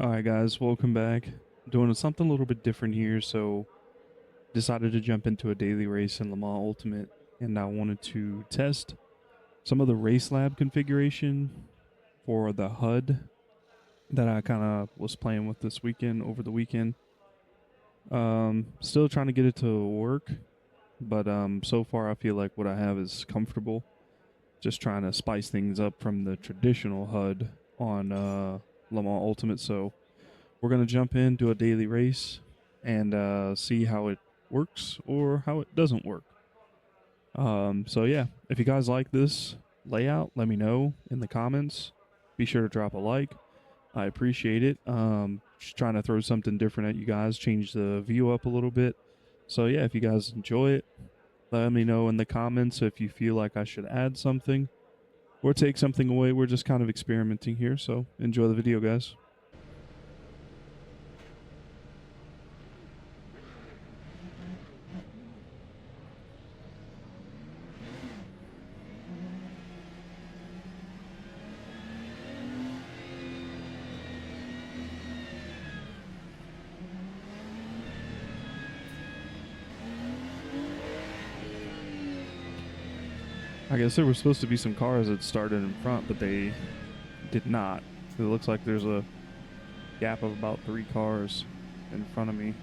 Alright guys, welcome back. Doing something a little bit different here, so decided to jump into a daily race in Le Mans Ultimate, and I wanted to test some of the race lab configuration for the HUD that I kind of was playing with this weekend, over the weekend. Still trying to get it to work, but so far I feel like what I have is comfortable. Just trying to spice things up from the traditional HUD on Le Mans Ultimate, so we're going to jump in, do a daily race, and see how it works or how it doesn't work. So, yeah, if you guys like this layout, let me know in the comments. Be sure to drop a like. I appreciate it. Just trying to throw something different at you guys, change the view up a little bit. So, yeah, if you guys enjoy it, let me know in the comments if you feel like I should add something or take something away. We're just kind of experimenting here, so enjoy the video, guys. I guess there were supposed to be some cars that started in front, but they did not. It looks like there's a gap of about 3 cars in front of me.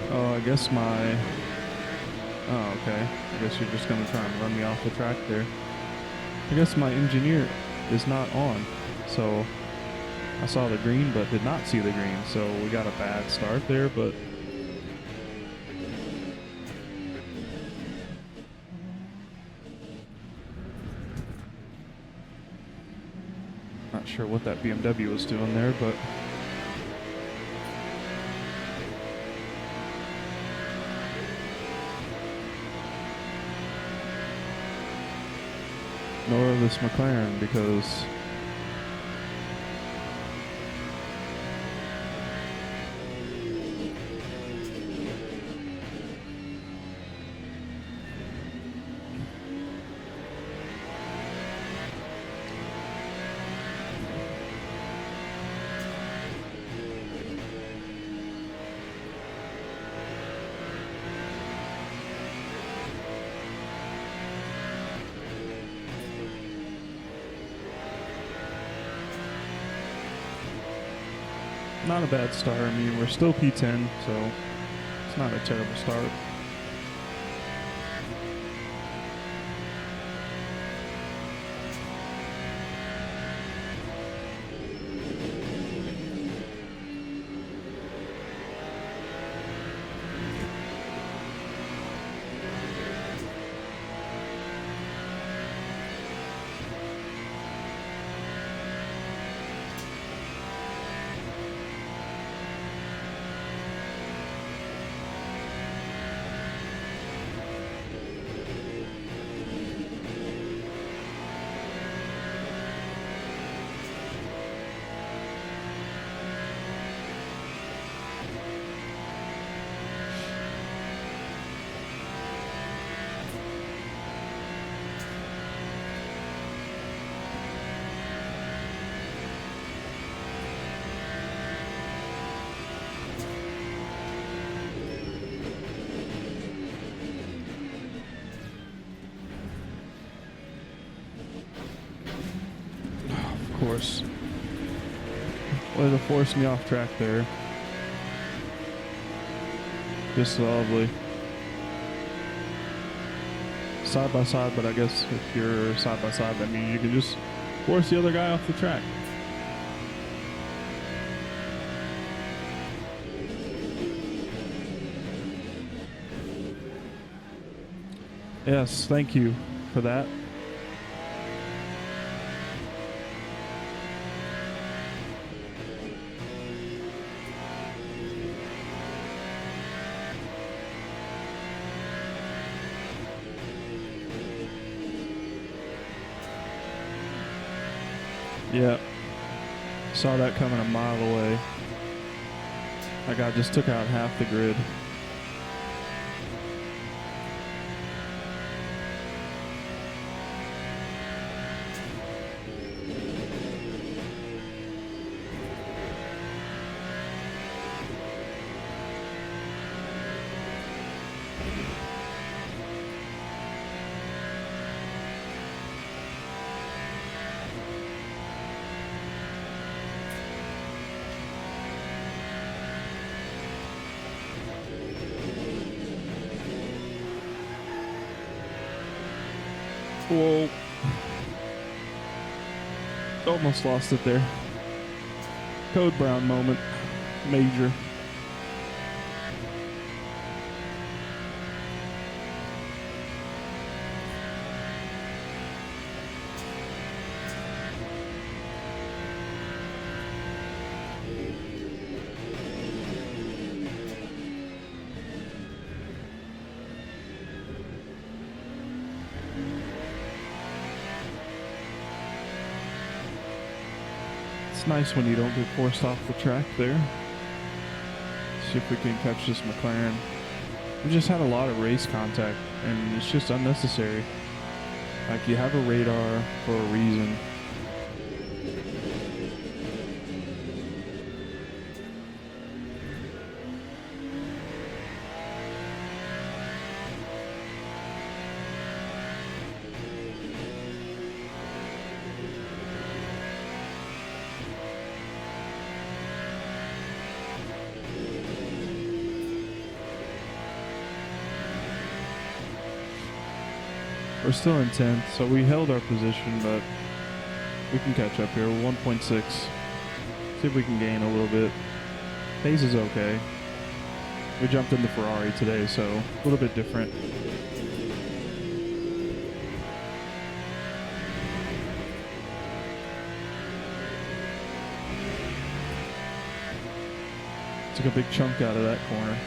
Oh, I guess my... Oh, okay. I guess you're just going to try and run me off the track there. I guess my engineer is not on. So I saw the green but did not see the green. So we got a bad start there, but... Not sure what that BMW was doing there, but... Nor this McLaren, because not a bad start. I mean, we're still P10, so it's not a terrible start. Of course. Way to force me off track there. Just lovely. Side by side, but I guess if you're side by side, that means you can just force the other guy off the track. Yes, thank you for that. Yeah. Saw that coming a mile away. That guy just took out half the grid. Whoa. Almost lost it there. Code Brown moment. Major. It's nice when you don't get forced off the track there. See if we can catch this McLaren. We just had a lot of race contact, and it's just unnecessary. Like, you have a radar for a reason. We're still in 10th, so we held our position, but we can catch up here. 1.6. See if we can gain a little bit. Pace is okay. We jumped in the Ferrari today, so a little bit different. Took a big chunk out of that corner.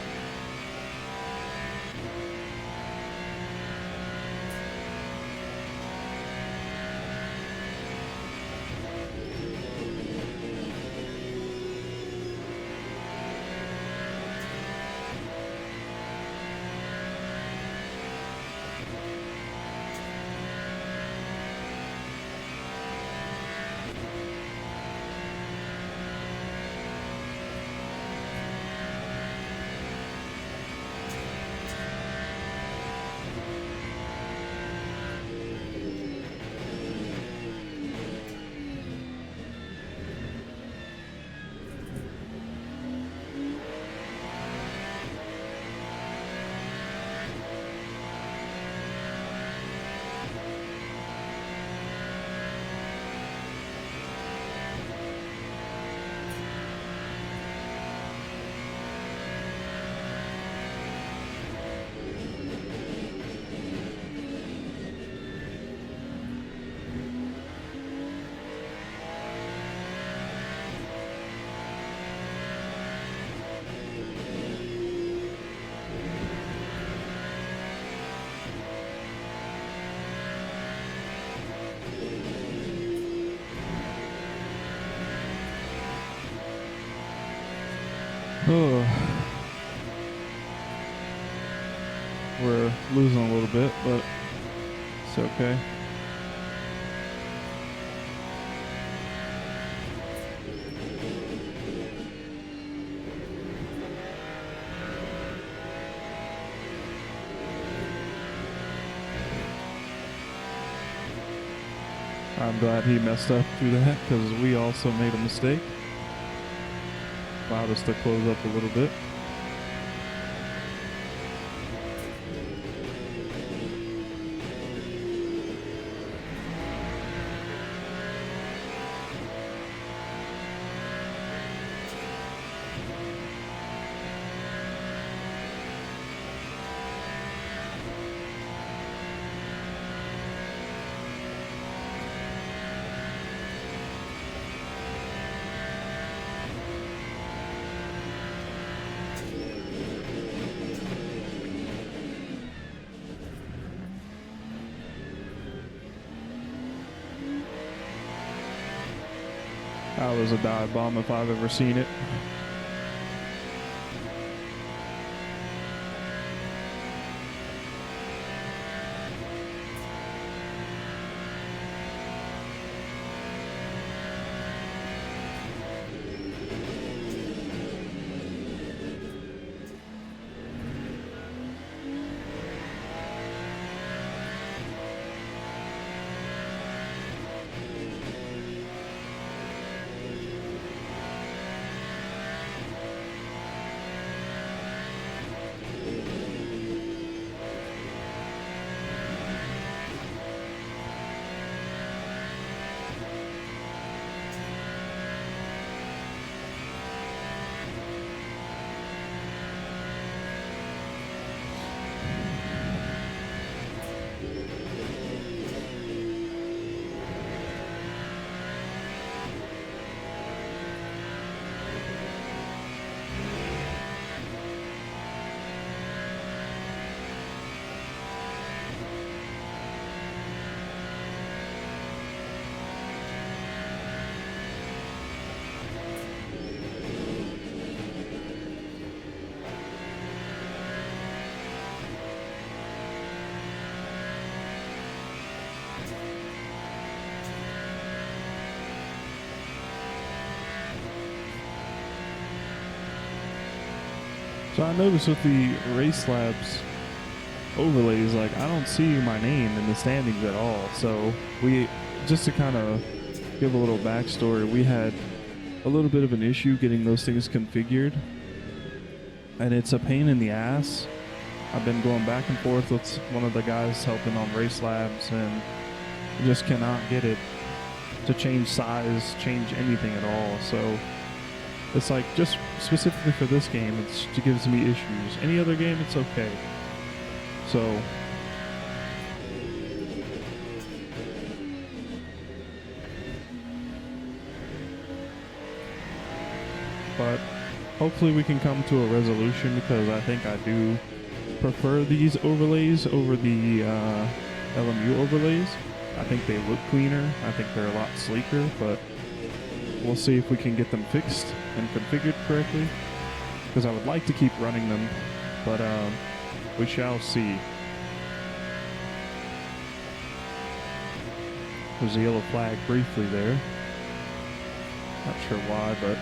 Oh. We're losing a little bit, but it's okay. I'm glad he messed up through that, because we also made a mistake. Allowed us to close up a little bit. That was a dive bomb if I've ever seen it. So I noticed with the racelabs overlays, like I don't see my name in the standings at all. So we, just to kind of give a little backstory, we had a little bit of an issue getting those things configured, and it's a pain in the ass. I've been going back and forth with one of the guys helping on racelabs, and just cannot get it to change size, change anything at all. So it's like, just specifically for this game, it gives me issues. Any other game, it's okay. So but hopefully we can come to a resolution, because I think I do prefer these overlays over the LMU overlays. I think they look cleaner. I think they're a lot sleeker, but we'll see if we can get them fixed and configured correctly, because I would like to keep running them, but we shall see. There's a yellow flag briefly there. Not sure why, but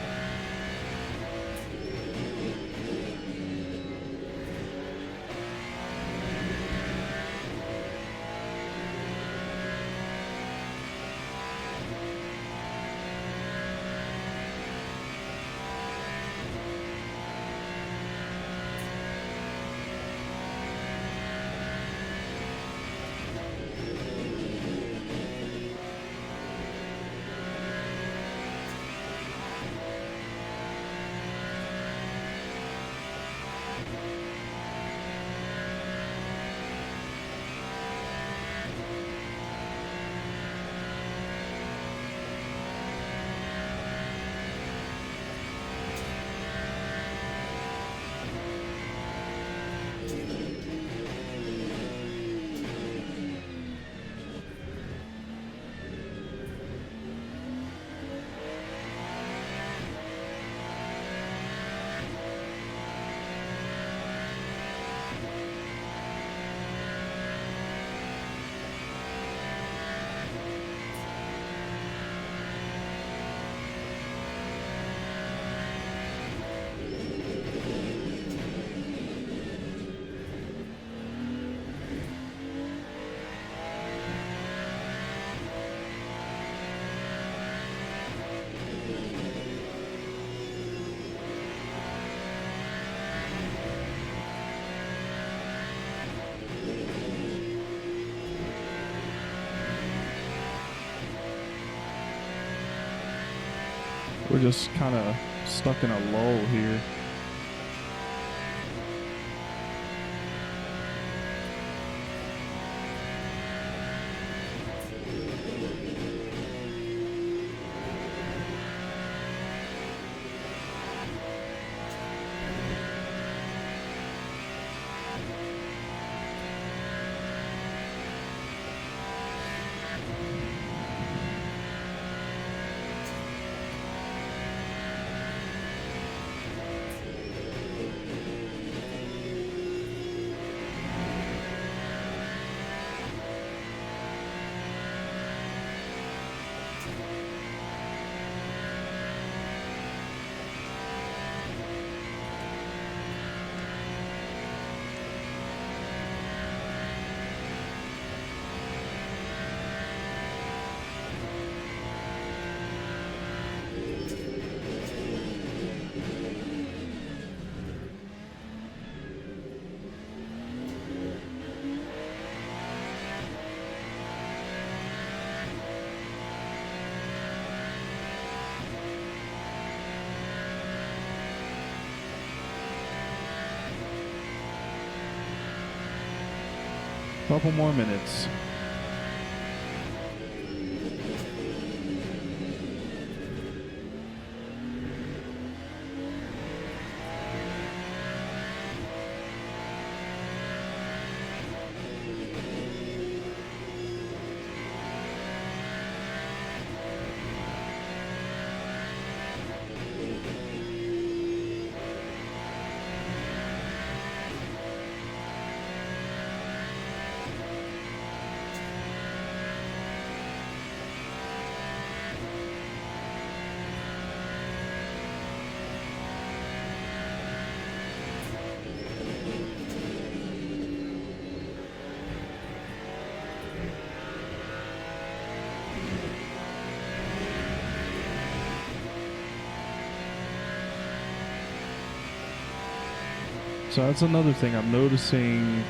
we're just kind of stuck in a lull here. Couple more minutes. So that's another thing I'm noticing.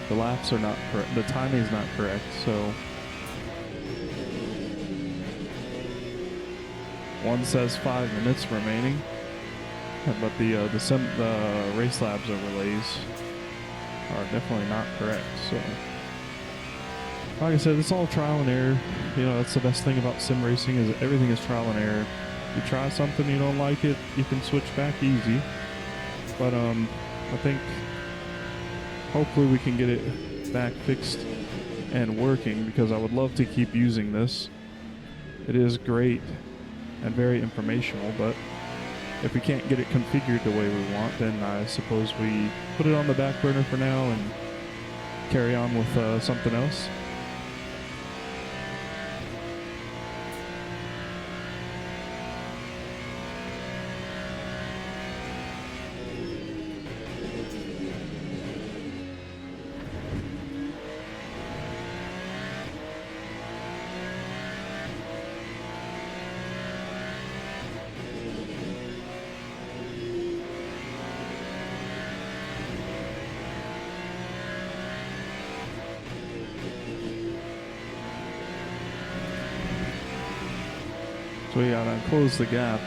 The laps are not correct. The timing is not correct. So one says 5 minutes remaining, but the racelabs overlays are definitely not correct. So, like I said, it's all trial and error. You know, that's the best thing about sim racing is everything is trial and error. You try something, you don't like it, you can switch back easy. But I think hopefully we can get it back fixed and working, because I would love to keep using this. It is great and very informational, but if we can't get it configured the way we want, then I suppose we put it on the back burner for now and carry on with something else. So we gotta close the gap.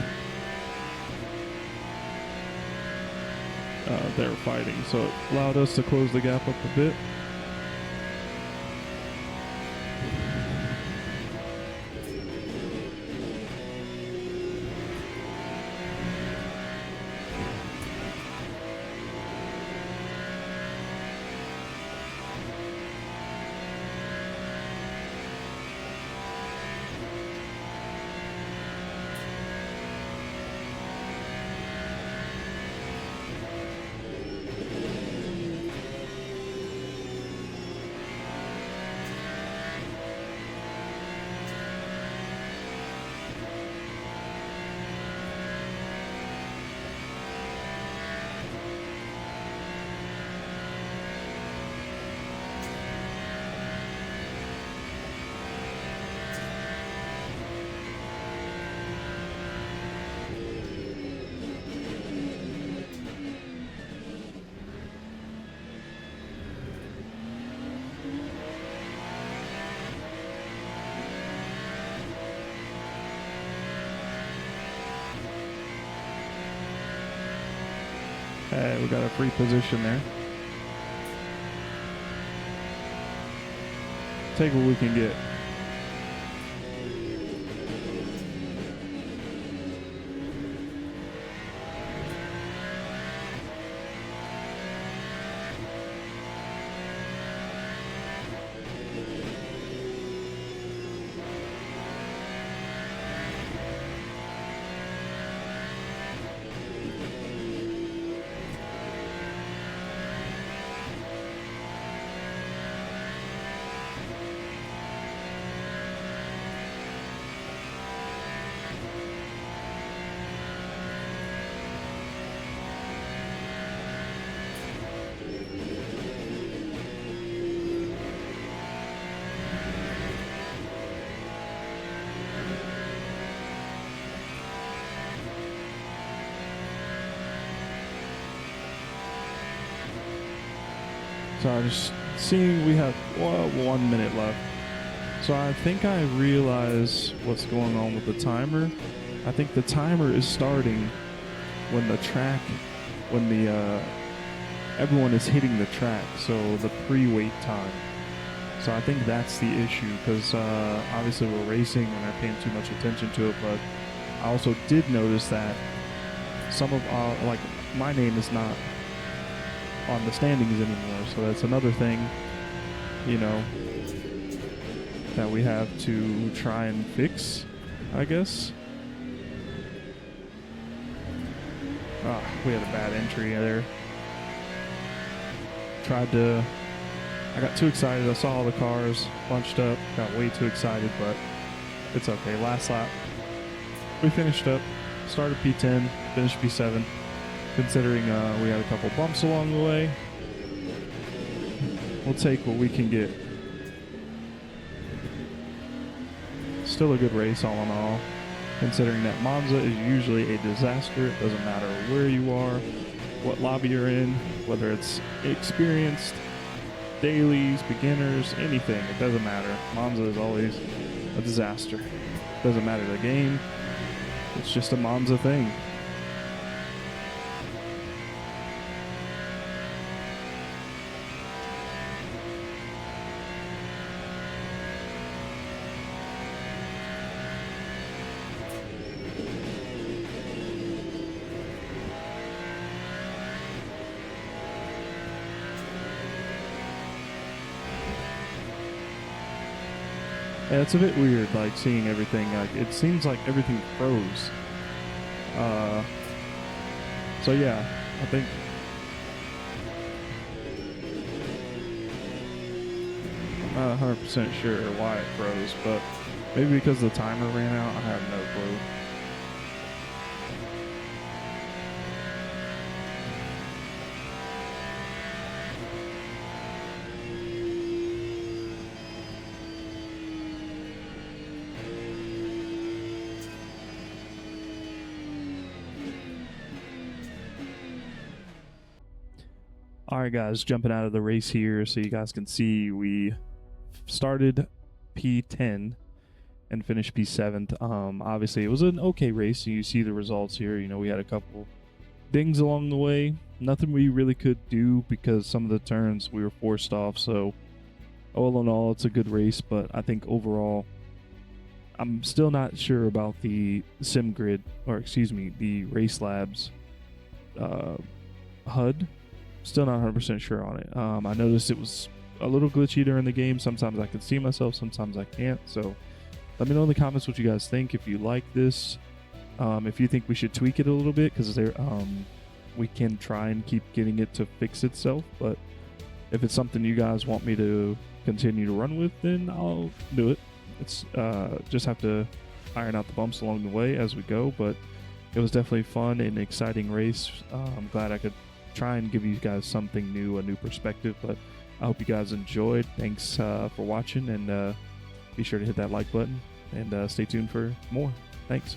They're fighting, so it allowed us to close the gap up a bit. We got a free position there. Take what we can get. So I'm just seeing we have 1 minute left. So I think I realize what's going on with the timer. I think the timer is starting when the everyone is hitting the track, so the pre-wait time. So I think that's the issue, because obviously we're racing and I'm paying too much attention to it, but I also did notice that some of like my name is not on the standings anymore, so that's another thing, you know, that we have to try and fix, I guess. We had a bad entry there. I got too excited. I saw all the cars bunched up, got way too excited, but it's okay. Last lap, we finished up, started P10, finished P7. Considering we had a couple bumps along the way, we'll take what we can get. Still a good race all in all, considering that Monza is usually a disaster. It doesn't matter where you are, what lobby you're in, whether it's experienced, dailies, beginners, anything. It doesn't matter. Monza is always a disaster. Doesn't matter the game. It's just a Monza thing. Yeah, it's a bit weird, like, seeing everything. Like, it seems like everything froze. So yeah, I think I'm not 100% sure why it froze, but maybe because the timer ran out. I have no clue. Alright guys, jumping out of the race here so you guys can see we started P10 and finished P7th. Obviously it was an okay race, and you see the results here. You know, we had a couple dings along the way. Nothing we really could do because some of the turns we were forced off, so all in all it's a good race, but I think overall I'm still not sure about the sim grid, or excuse me, the racelabs HUD. Still not 100% sure on it. I noticed it was a little glitchy during the game. Sometimes I can see myself, sometimes I can't. So let me know in the comments what you guys think. If you like this, if you think we should tweak it a little bit, because we can try and keep getting it to fix itself. But if it's something you guys want me to continue to run with, then I'll do it. It's just have to iron out the bumps along the way as we go. But it was definitely fun and exciting race. I'm glad I could try and give you guys something new, a new perspective. But I hope you guys enjoyed. Thanks for watching, and be sure to hit that like button and stay tuned for more. Thanks.